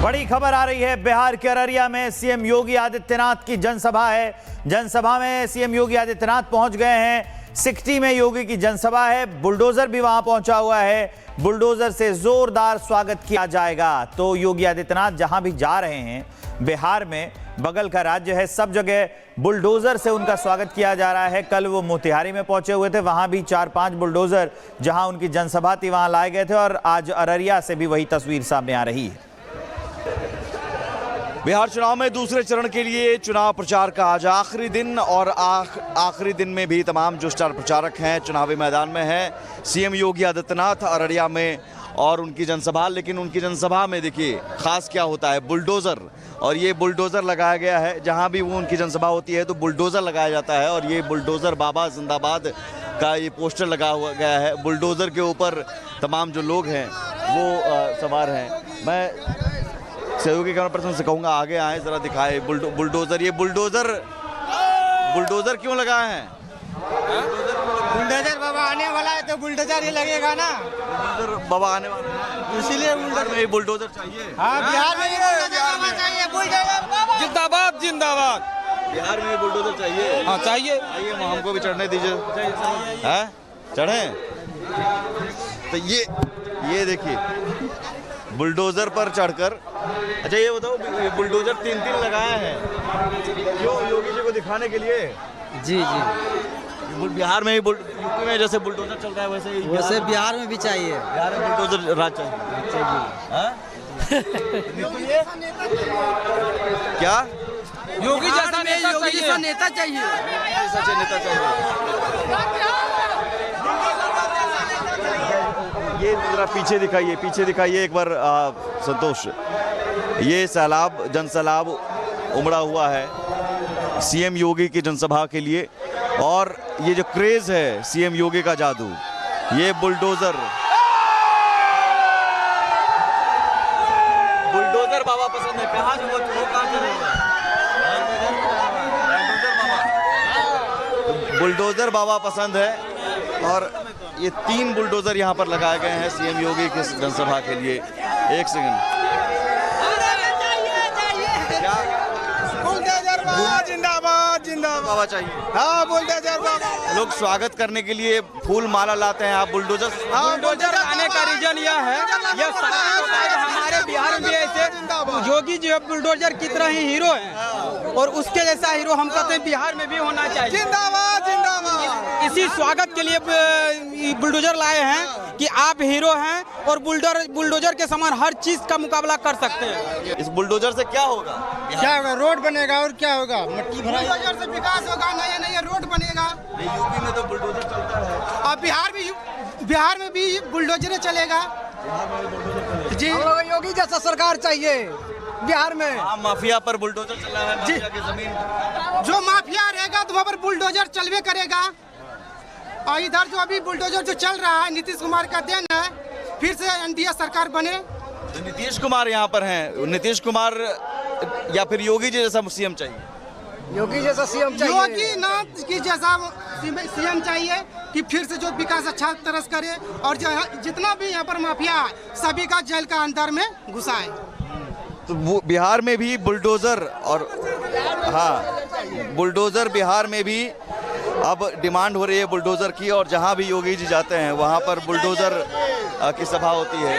बड़ी खबर आ रही है। बिहार के अररिया में सीएम योगी आदित्यनाथ की जनसभा है। जनसभा में सीएम योगी आदित्यनाथ पहुंच गए हैं। सिकटी में योगी की जनसभा है। बुलडोजर भी वहां पहुंचा हुआ है। बुलडोजर से जोरदार स्वागत किया जाएगा। तो योगी आदित्यनाथ जहां भी जा रहे हैं, बिहार में बगल का राज्य है, सब जगह बुलडोजर से उनका स्वागत किया जा रहा है। कल वो मोतिहारी में पहुंचे हुए थे, वहां भी 4-5 बुलडोजर जहां उनकी जनसभा थी वहां लाए गए थे, और आज अररिया से भी वही तस्वीर सामने आ रही है। बिहार चुनाव में दूसरे चरण के लिए चुनाव प्रचार का आज आखिरी दिन, और आखिरी दिन में भी तमाम जो स्टार प्रचारक हैं चुनावी मैदान में हैं। सीएम योगी आदित्यनाथ अररिया में और उनकी जनसभा, लेकिन उनकी जनसभा में देखिए खास क्या होता है, बुलडोज़र। और ये बुलडोज़र लगाया गया है, जहां भी वो उनकी जनसभा होती है तो बुलडोज़र लगाया जाता है। और ये बुलडोज़र बाबा जिंदाबाद का ये पोस्टर लगा हुआ गया है। बुलडोज़र के ऊपर तमाम जो लोग हैं वो सवार हैं। मैं सहयोगी कैमरा पर्सन से कहूँगा आगे आए, ज़रा दिखाए बुलडोज़र। ये बुलडोज़र क्यों लगाए हैं? बुलडोजर बाबा आने वाला है तो बुलडोजर ही लगेगा ना। बुलडोजर बाबा आने वाला है, इसीलिए बुलडोजर चाहिए। हाँ, बिहार में बुलडोजर चाहिए। बुलडोजर बाबा जिंदाबाद जिंदाबाद। बिहार में बुलडोजर चाहिए। हाँ चाहिए। आइए हमको भी चढ़ने दीजिए। हैं? चढ़ें? तो ये देखिए बुलडोजर पर चढ़कर। अच्छा ये बताओ, बुलडोजर 3 लगाए हैं क्यों? योगी जी को दिखाने के लिए? जी जी, बिहार में ही यूपी में जैसे बुलडोजर चल रहा है वैसे बिहार में भी चाहिए। बिहार में बुलडोजर राज चाहिए। हाँ? क्या योगी जैसा नेता चाहिए। सच्चे नेता चाहिए। ये जरा पीछे दिखाइए एक बार संतोष। ये जनसैलाब उमड़ा हुआ है सीएम योगी की जनसभा के लिए, और ये जो क्रेज है सीएम योगी का जादू, ये बुलडोजर बाबा पसंद है। कहाँ से वो कहाँ से बुलडोजर बाबा पसंद है। और ये 3 बुलडोजर यहाँ पर लगाए गए हैं सीएम योगी की जनसभा के लिए। एक सेकंड, जिंदाबाद जिंदाबाद बाबा चाहिए। हाँ, बुलडोजर बाबा। लोग स्वागत करने के लिए फूल माला लाते हैं। आप बुलडोजर आने का रीजन यह है, यह हमारे बिहार में ऐसे योगी जो बुलडोजर की तरह ही हीरो है, और उसके जैसा हीरो हम कहते हैं बिहार में भी होना चाहिए। जिंदाबाद जिंदाबाद। इसी स्वागत के लिए बुलडोजर लाए हैं कि आप हीरो हैं और बुलडोजर के समान हर चीज का मुकाबला कर सकते हैं। इस बुलडोजर से क्या होगा? क्या होगा? रोड बनेगा और क्या होगा? मट्टी बुलडोजर से विकास होगा, नया रोड बनेगा। यूपी में तो बुलडोजर चलता है, और बिहार में भी बुलडोजर चलेगा। जी, योगी जैसा सरकार चाहिए बिहार में। माफिया पर बुलडोजर चल रहा है। माफिया की जमीन, जो माफिया रहेगा तो वहाँ पर बुलडोजर चलवे करेगा। और इधर जो अभी बुलडोजर जो चल रहा है, नीतीश कुमार का देन है, फिर से एनडीए सरकार बने। तो नीतीश कुमार यहाँ पर हैं। नीतीश कुमार या फिर योगी जी जैसा सीएम चाहिए? योगी जैसा सीएम चाहिए। योगी नाथ की जैसा सीएम चाहिए कि फिर से जो विकास अच्छा तरह से करे, और जो जितना भी यहाँ पर माफिया है सभी का जेल का अंदर में घुसाए। तो वो बिहार में भी बुलडोजर, और हाँ बुलडोजर बिहार में भी अब डिमांड हो रही है बुलडोजर की। और जहाँ भी योगी जी जाते हैं वहाँ पर बुलडोजर की सभा होती है।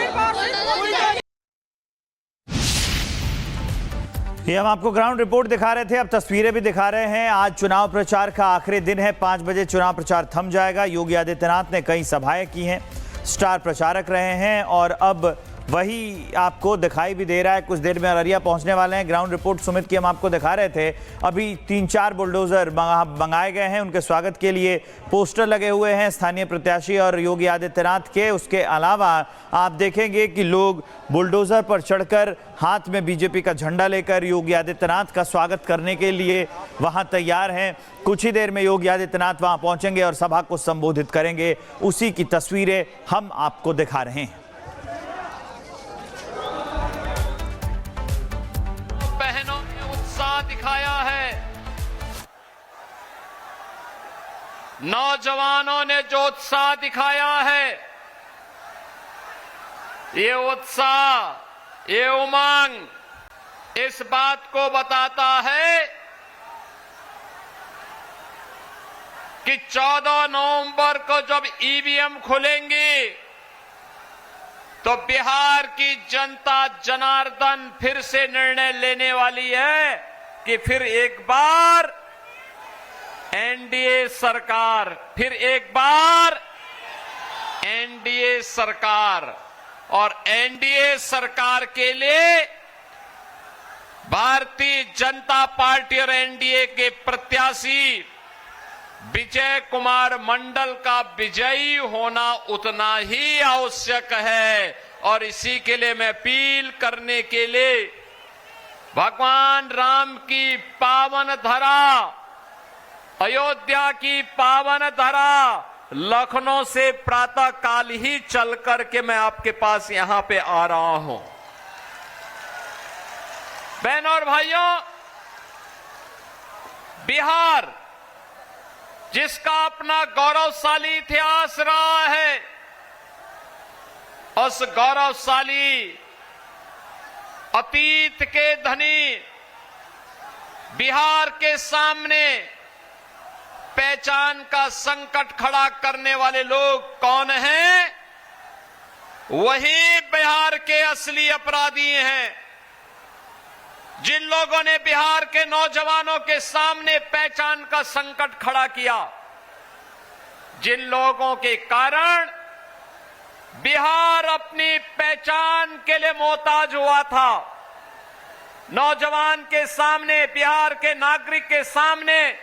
ये हम आपको ग्राउंड रिपोर्ट दिखा रहे थे, अब तस्वीरें भी दिखा रहे हैं। आज चुनाव प्रचार का आखिरी दिन है। 5 बजे चुनाव प्रचार थम जाएगा। योगी आदित्यनाथ ने कई सभाएं की हैं, स्टार प्रचारक रहे हैं, और अब वही आपको दिखाई भी दे रहा है। कुछ देर में अररिया पहुंचने वाले हैं। ग्राउंड रिपोर्ट सुमित की हम आपको दिखा रहे थे। अभी 3-4 बुलडोजर मंगाए गए हैं। उनके स्वागत के लिए पोस्टर लगे हुए हैं स्थानीय प्रत्याशी और योगी आदित्यनाथ के। उसके अलावा आप देखेंगे कि लोग बुलडोजर पर चढ़कर हाथ में बीजेपी का झंडा लेकर योगी आदित्यनाथ का स्वागत करने के लिए वहां तैयार हैं। कुछ ही देर में योगी आदित्यनाथ वहां पहुंचेंगे और सभा को संबोधित करेंगे। उसी की तस्वीरें हम आपको दिखा रहे हैं। बहनों ने उत्साह दिखाया है, नौजवानों ने जो उत्साह दिखाया है, ये उत्साह ये उमंग इस बात को बताता है कि 14 नवंबर को जब ईवीएम खुलेंगी तो बिहार की जनता जनार्दन फिर से निर्णय लेने वाली है कि फिर एक बार एनडीए सरकार, फिर एक बार एनडीए सरकार। और एनडीए सरकार के लिए भारतीय जनता पार्टी और एनडीए के प्रत्याशी विजय कुमार मंडल का विजयी होना उतना ही आवश्यक है। और इसी के लिए मैं अपील करने के लिए भगवान राम की पावन धरा, अयोध्या की पावन धरा, लखनऊ से प्रातः काल ही चल करके मैं आपके पास यहां पे आ रहा हूं। बहनों और भाइयों, बिहार जिसका अपना गौरवशाली इतिहास रहा है, उस गौरवशाली अतीत के धनी बिहार के सामने पहचान का संकट खड़ा करने वाले लोग कौन हैं? वही बिहार के असली अपराधी हैं। जिन लोगों ने बिहार के नौजवानों के सामने पहचान का संकट खड़ा किया, जिन लोगों के कारण बिहार अपनी पहचान के लिए मोहताज हुआ था, नौजवान के सामने, बिहार के नागरिक के सामने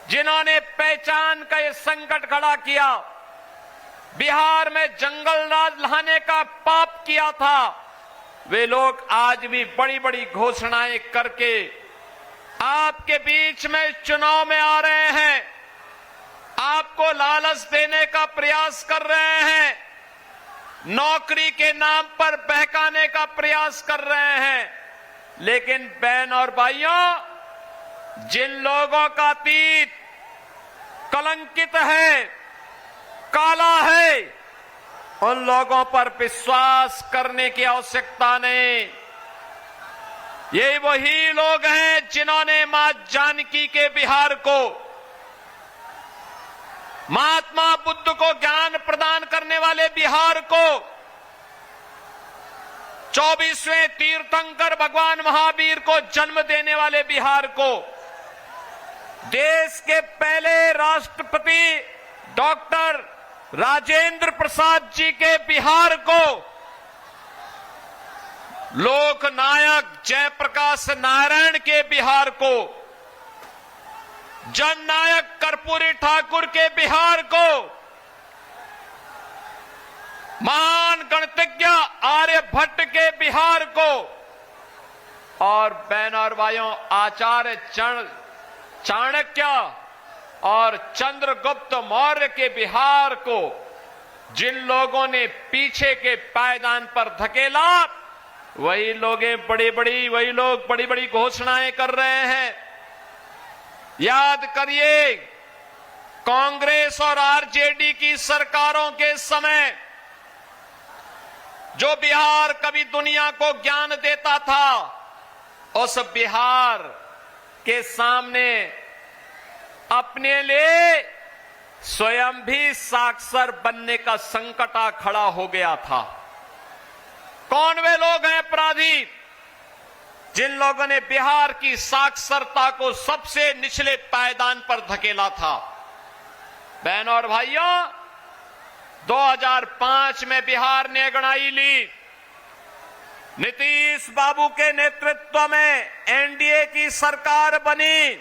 जिन्होंने पहचान का ये संकट खड़ा किया, बिहार में जंगल राज लाने का पाप किया था, वे लोग आज भी बड़ी बड़ी घोषणाएं करके आपके बीच में चुनाव में आ रहे हैं, आपको लालच देने का प्रयास कर रहे हैं, नौकरी के नाम पर बहकाने का प्रयास कर रहे हैं। लेकिन बहन और भाइयों, जिन लोगों का अतीत कलंकित है, काला है, उन लोगों पर विश्वास करने की आवश्यकता नहीं। ये वही लोग हैं जिन्होंने मां जानकी के बिहार को, महात्मा बुद्ध को ज्ञान प्रदान करने वाले बिहार को, 24वें तीर्थंकर भगवान महावीर को जन्म देने वाले बिहार को, देश के पहले राष्ट्रपति डॉक्टर राजेंद्र प्रसाद जी के बिहार को, लोकनायक जयप्रकाश नारायण के बिहार को, जननायक कर्पूरी ठाकुर के बिहार को, महान गणितज्ञ आर्यभट्ट के बिहार को, और बहन और भाइयों, आचार्य चाणक्य और चंद्रगुप्त मौर्य के बिहार को जिन लोगों ने पीछे के पायदान पर धकेला, वही लोग बड़ी बड़ी घोषणाएं कर रहे हैं। याद करिए, कांग्रेस और आरजेडी की सरकारों के समय जो बिहार कभी दुनिया को ज्ञान देता था, उस बिहार के सामने अपने लिए स्वयं भी साक्षर बनने का संकट आ खड़ा हो गया था। कौन वे लोग हैं अपराधी? जिन लोगों ने बिहार की साक्षरता को सबसे निचले पायदान पर धकेला था। बहनों और भाइयों, 2005 में बिहार ने अंगड़ाई ली। नीतीश बाबू के नेतृत्व में एनडीए की सरकार बनी।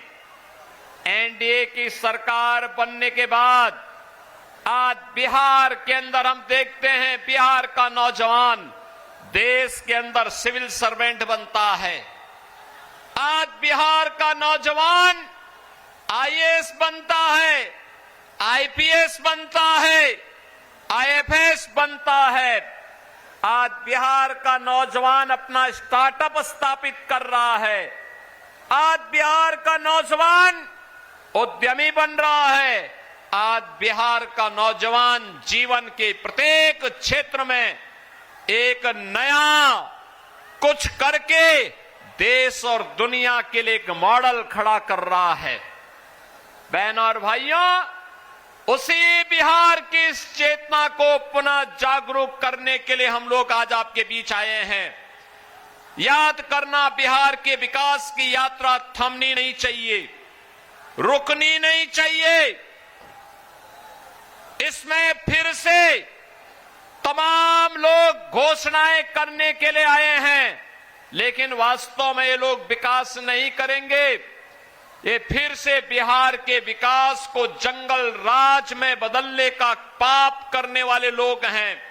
एनडीए की सरकार बनने के बाद आज बिहार के अंदर हम देखते हैं, बिहार का नौजवान देश के अंदर सिविल सर्वेंट बनता है। आज बिहार का नौजवान आईएएस बनता है, आईपीएस बनता है, आईएफएस बनता है। आज बिहार का नौजवान अपना स्टार्टअप स्थापित कर रहा है। आज बिहार का नौजवान उद्यमी बन रहा है। आज बिहार का नौजवान जीवन के प्रत्येक क्षेत्र में एक नया कुछ करके देश और दुनिया के लिए एक मॉडल खड़ा कर रहा है। बहनों और भाइयों, उसी बिहार की इस चेतना को पुनः जागरूक करने के लिए हम लोग आज आपके बीच आए हैं। याद करना, बिहार के विकास की यात्रा थमनी नहीं चाहिए, रुकनी नहीं चाहिए। इसमें फिर से तमाम लोग घोषणाएं करने के लिए आए हैं, लेकिन वास्तव में ये लोग विकास नहीं करेंगे। ये फिर से बिहार के विकास को जंगल राज में बदलने का पाप करने वाले लोग हैं।